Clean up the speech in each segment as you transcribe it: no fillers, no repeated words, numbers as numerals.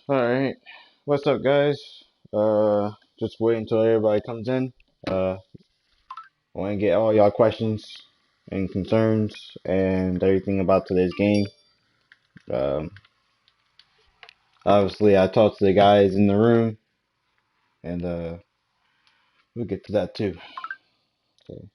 Alright, what's up, guys? Just wait until everybody comes in. I want to get all y'all questions and concerns and everything about today's game. Um, Obviously, I talked to the guys in the room, and we'll get to that too. So,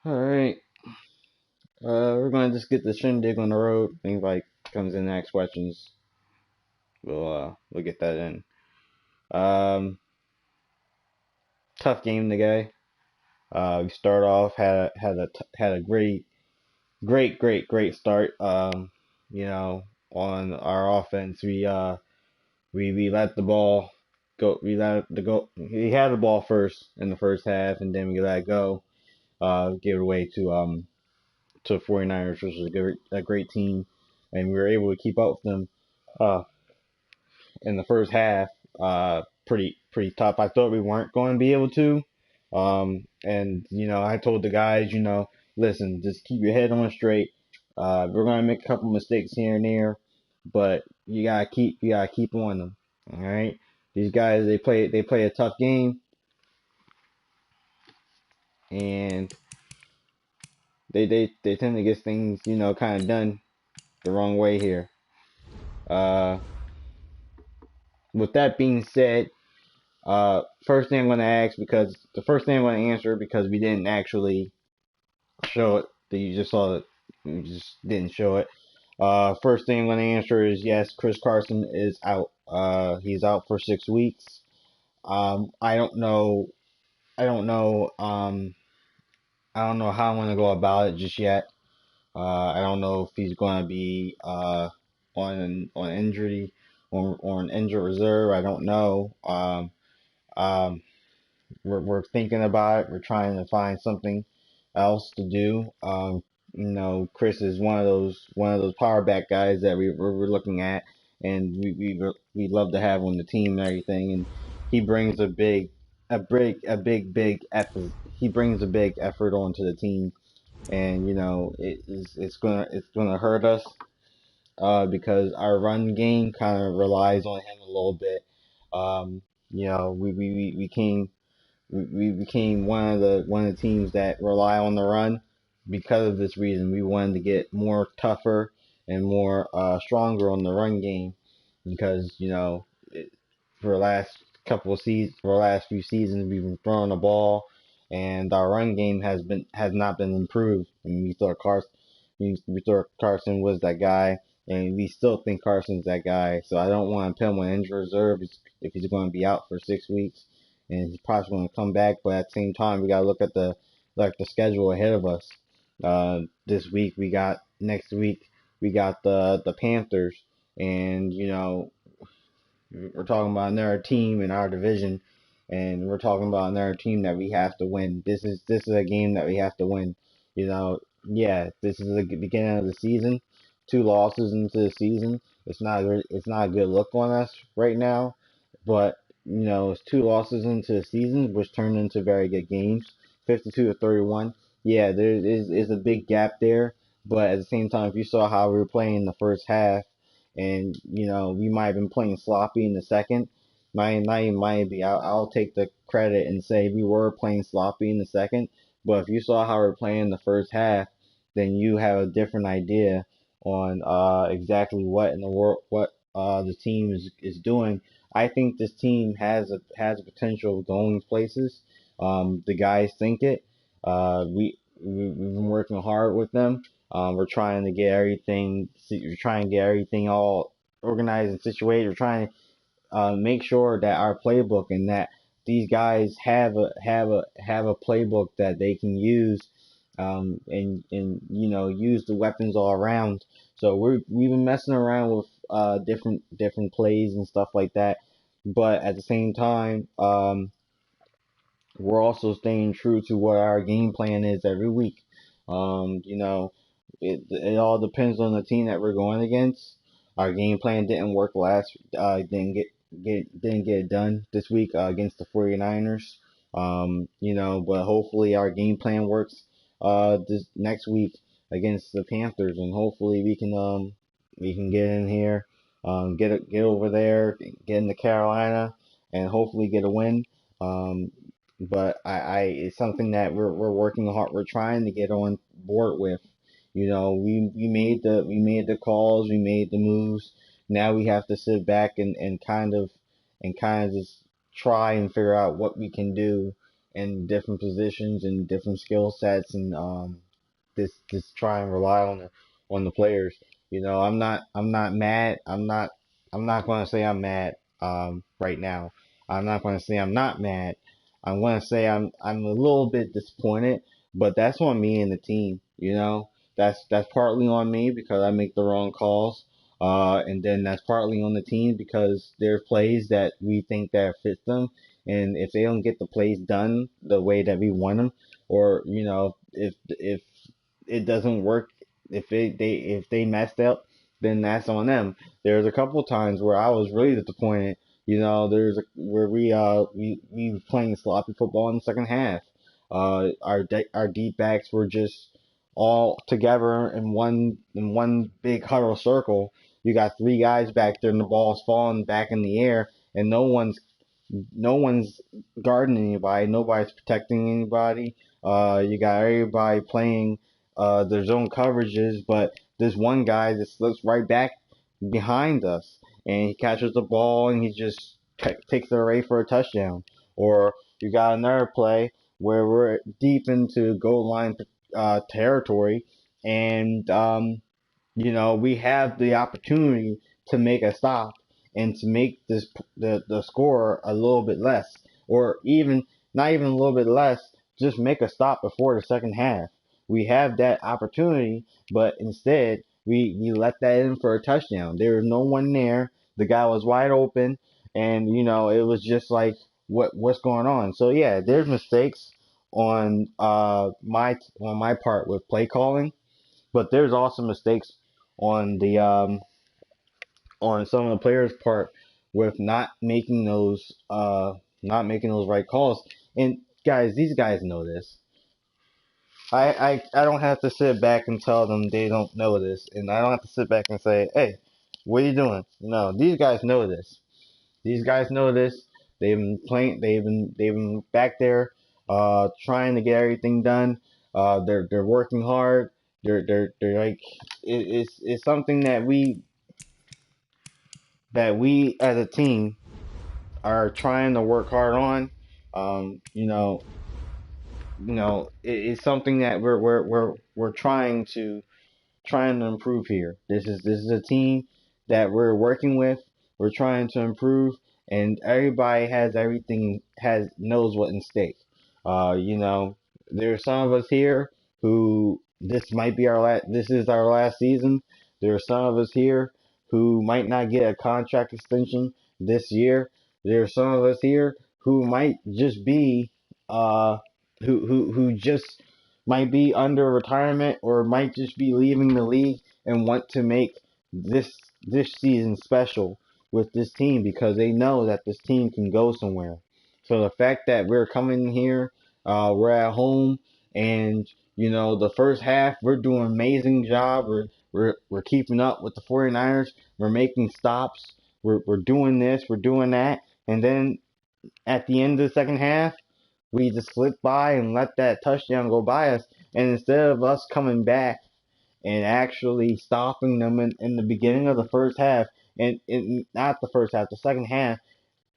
alright. Alright, we're gonna just get the shindig on the road. If anybody comes in and asks questions, we'll get that in. Um, Tough game today. We start off had a great start. On our offense, we let the ball go. We let the go. He had the ball first in the first half, and then we let it go. Give it away to 49ers, which was a great team, and we were able to keep up with them. Uh, in the first half, pretty tough. I thought we weren't going to be able to. And I told the guys, listen, just keep your head on straight. We're gonna make a couple mistakes here and there, but you gotta keep on them. All right. These guys, they play a tough game, and they tend to get things, kind of done the wrong way here. Uh, with that being said, first thing I'm gonna ask because the first thing I'm gonna answer because we didn't actually show it. That you just saw it. You just didn't show it. First thing I'm going to answer is yes, Chris Carson is out. He's out for 6 weeks. I don't know. I don't know. I don't know how I'm going to go about it just yet. I don't know if he's going to be on injury or an injured reserve. I don't know. Um, we're thinking about it. We're trying to find something else to do. Chris is one of those power back guys that we're looking at, and we love to have on the team and everything. And he brings he brings a big effort onto the team, and it's gonna hurt us because our run game kind of relies on him a little bit. Um, we became one of the teams that rely on the run because of this reason. We wanted to get more tougher and more stronger on the run game because for the last for the last few seasons, we've been throwing the ball, and our run game has not been improved. And we thought Carson was that guy, and we still think Carson's that guy. So I don't want to put him on injury reserve if he's going to be out for 6 weeks, and he's probably going to come back. But at the same time, we got to look at the schedule ahead of us. Next week we got the Panthers, and we're talking about another team in our division, and we're talking about another team that we have to win. This is a game that we have to win. Yeah, this is the beginning of the season. 2 losses into the season. It's not a good look on us right now, but it's 2 losses into the season, which turned into very good games, 52-31. Yeah, there is a big gap there, but at the same time, if you saw how we were playing in the first half, and we might have been playing sloppy in the second. Might be. I'll take the credit and say we were playing sloppy in the second. But if you saw how we were playing in the first half, then you have a different idea on exactly what in the world what the team is doing. I think this team has a potential of going places. The guys think it. We've been working hard with them. We're trying to get everything. We're trying to get everything all organized and situated. We're trying to make sure that our playbook and that these guys have a playbook that they can use, and use the weapons all around. So we've been messing around with different plays and stuff like that, but at the same time, we're also staying true to what our game plan is every week. It all depends on the team that we're going against. Our game plan didn't work didn't get it done this week against the 49ers. But hopefully our game plan works this next week against the Panthers, and hopefully we can get in here, get over there, get into Carolina, and hopefully get a win. Um, but it's something that we're working hard. We're trying to get on board with. We made the calls, we made the moves. Now we have to sit back and kind of just try and figure out what we can do in different positions and different skill sets, and just try and rely on the players. I'm not mad. I'm not going to say I'm mad right now. I'm not going to say I'm not mad. I'm going to say I'm a little bit disappointed, but that's on me and the team. That's partly on me because I make the wrong calls. And then that's partly on the team because there are plays that we think that fit them, and if they don't get the plays done the way that we want them, or if it doesn't work, if they messed up, then that's on them. There's a couple times where I was really disappointed. Where we were playing sloppy football in the second half. Our deep backs were just all together in one big huddle circle. You got 3 guys back there, and the ball's falling back in the air, and no one's guarding anybody. Nobody's protecting anybody. You got everybody playing their zone coverages, but this one guy just slips right back behind us, and he catches the ball, and he just takes it away for a touchdown. Or you got another play where we're deep into goal line territory, and we have the opportunity to make a stop and to make the score a little bit less, or even not even a little bit less, just make a stop before the second half. We have that opportunity, but instead we let that in for a touchdown. There was no one there. The guy was wide open, and it was just like what's going on. So yeah, there's mistakes on my part with play calling. But there's also mistakes on the on some of the players' part with not making those right calls. And guys, these guys know this. I don't have to sit back and tell them they don't know this, and I don't have to sit back and say, hey, what are you doing? No, these guys know this. These guys know this. They've been playing. They've been back there, trying to get everything done. They're working hard. They're like it's something that we as a team are trying to work hard on. Um, you know, it's something that we're trying to improve here. This is a team that we're working with. We're trying to improve, and everybody has everything has knows what in stake. You know, there are some of us here who this might be our last. This is our last season. There are some of us here who might not get a contract extension this year. There are some of us here who might just be who just might be under retirement or might just be leaving the league and want to make this this season special with this team because they know that this team can go somewhere. So the fact that we're coming here, we're at home, and the first half we're doing an amazing job. We're keeping up with the 49ers. We're making stops. We're doing this. We're doing that, and then at the end of the second half, we just slipped by and let that touchdown go by us. And instead of us coming back and actually stopping them in the beginning of the first half, and not the first half, the second half,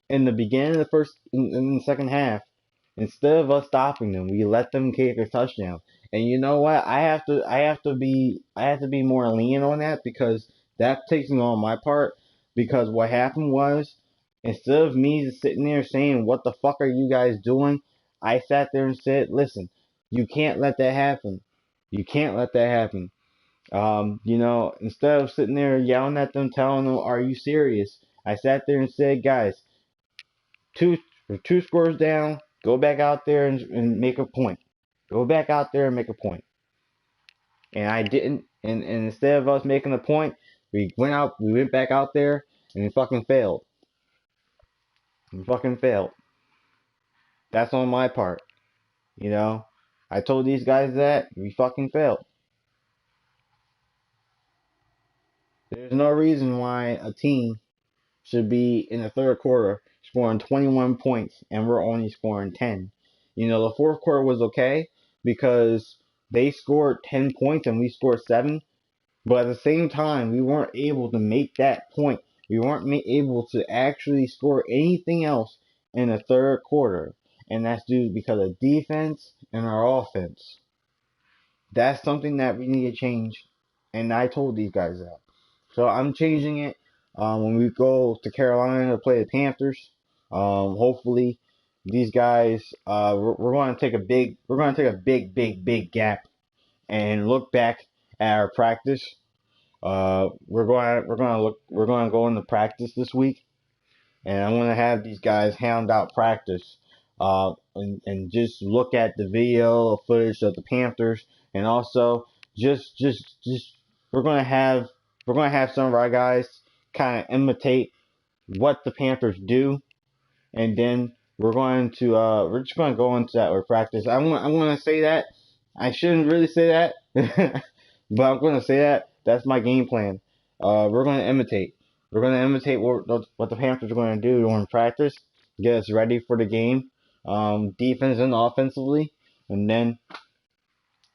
in the beginning of in the second half, instead of us stopping them, we let them kick a touchdown. And you know what? I have to be more lenient on that because that takes me on my part. Because what happened was, instead of me just sitting there saying, "What the fuck are you guys doing?" I sat there and said, "Listen, you can't let that happen. You can't let that happen." Instead of sitting there yelling at them, telling them, "Are you serious?" I sat there and said, "Guys, two two scores down, go back out there and make a point. Go back out there and make a point." And I didn't. And instead of us making a point, we went back out there and we fucking failed. We fucking failed. That's on my part. You know, I told these guys that we fucking failed. There's no reason why a team should be in the third quarter scoring 21 points and we're only scoring 10. The fourth quarter was okay because they scored 10 points and we scored 7, but at the same time, we weren't able to make that point. We weren't able to actually score anything else in the third quarter, and that's due because of defense and our offense. That's something that we need to change, and I told these guys that. So I'm changing it when we go to Carolina to play the Panthers. Hopefully, these guys we're going to take a big gap and look back at our practice. We're going to go into practice this week, and I'm going to have these guys hound out practice, and just look at the video footage of the Panthers, and also just we're going to have some of our guys kind of imitate what the Panthers do, and then we're just going to go into that with practice. I'm going to say that I shouldn't really say that, but I'm going to say that that's my game plan. We're going to imitate. We're going to imitate what the Panthers are going to do during practice, get us ready for the game, defense and offensively, and then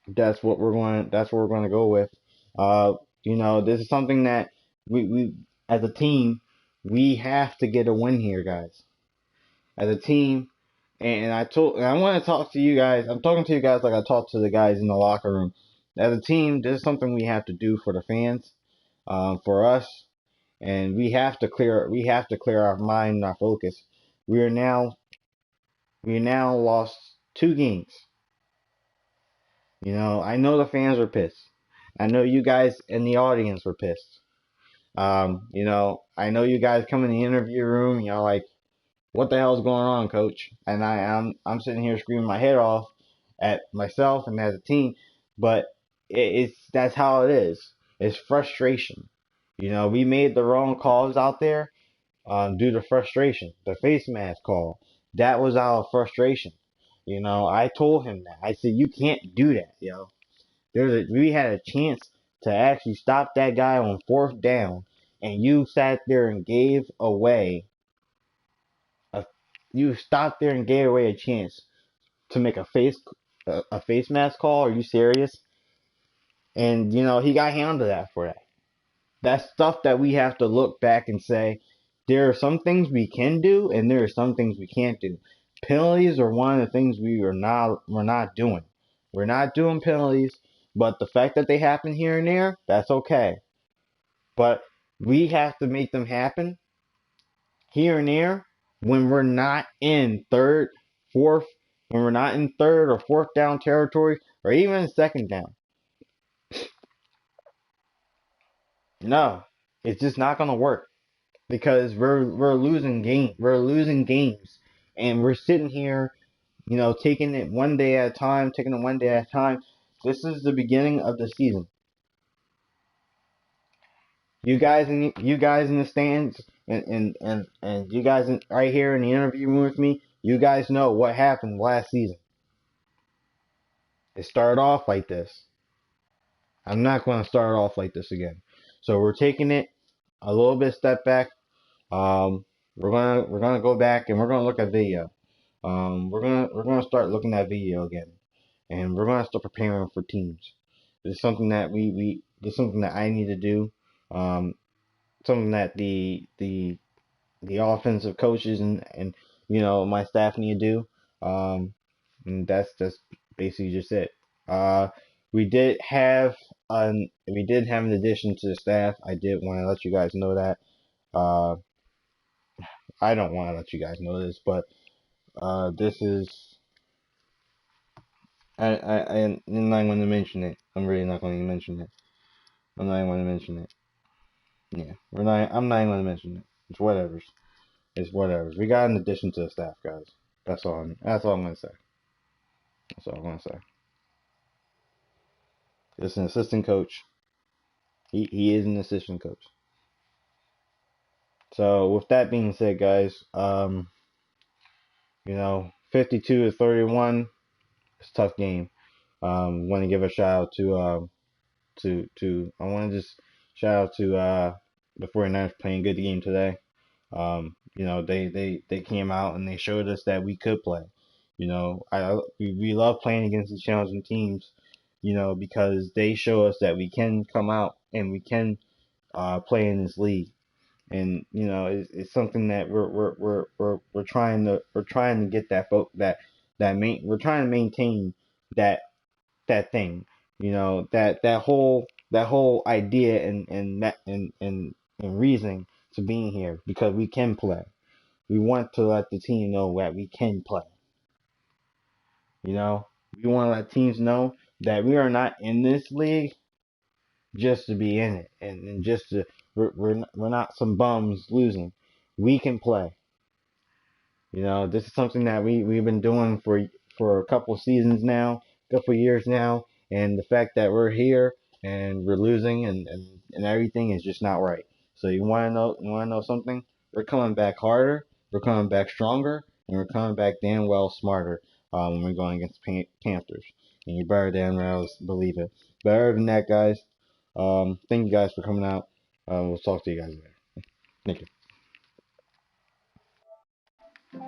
that's what we're going to go with. This is something that we as a team we have to get a win here, guys. As a team, and I want to talk to you guys. I'm talking to you guys like I talked to the guys in the locker room. As a team, this is something we have to do for the fans, for us, and we have to clear our mind and our focus. We are now lost 2 games. I know the fans are pissed. I know you guys in the audience were pissed. I know you guys come in the interview room, like, what the hell's going on, coach? And I'm sitting here screaming my head off at myself and as a team, but that's how it is. It's frustration. We made the wrong calls out there due to frustration. The face mask call, that was out of frustration. I told him that. I said, you can't do that, yo. We had a chance to actually stop that guy on fourth down, and you sat there and gave away a, you stopped there and gave away a chance to make a face mask call. Are you serious? And he got handled that for that. That's stuff that we have to look back and say, there are some things we can do and there are some things we can't do. Penalties are one of the things we're not doing. We're not doing penalties, but the fact that they happen here and there, that's okay. But we have to make them happen here and there when we're not in fourth, when we're not in third or fourth down territory or even second down. No, it's just not gonna work because we're losing games, and we're sitting here, taking it one day at a time, taking it one day at a time. This is the beginning of the season. You guys in the stands, and you guys right here in the interview room with me, you guys know what happened last season. It started off like this. I'm not going to start off like this again. So we're taking it a little bit step back. Um, we're gonna go back and we're gonna look at video. We're gonna start looking at video again, and we're gonna start preparing for teams. This is something that this is something that I need to do. Um, Something that the offensive coaches and my staff need to do. And that's basically just it. Uh, we did have an addition to the staff. I did want to let you guys know that. Uh, I don't want to let you guys know this, but this is I'm not going to mention it. I'm really not going to mention it. I'm not even going to mention it. Yeah, I'm not even going to mention it. It's whatever. It's whatever. We got an addition to the staff, guys. That's all I'm gonna say. That's all I'm gonna say. It's an assistant coach. He is an assistant coach. So with that being said, guys, 52-31. It's a tough game. Want to give a shout out to I want to just shout out to the 49ers playing good game today. They came out and they showed us that we could play. We love playing against these challenging teams, because they show us that we can come out and we can play in this league. And it's something that we're trying to get we're trying to maintain that thing, that whole idea and reasoning to being here because we can play. We want to let the team know that we can play. We want to let teams know that we are not in this league just to be in it and just to we're not some bums losing. We can play. This is something that we've been doing for a couple seasons now, a couple years now, and the fact that we're here and we're losing and everything is just not right. So you wanna know something? We're coming back harder, we're coming back stronger, and we're coming back damn well smarter when we're going against Panthers. And you better damn well believe it. But other than that, guys, thank you guys for coming out. We'll talk to you guys later. Thank you.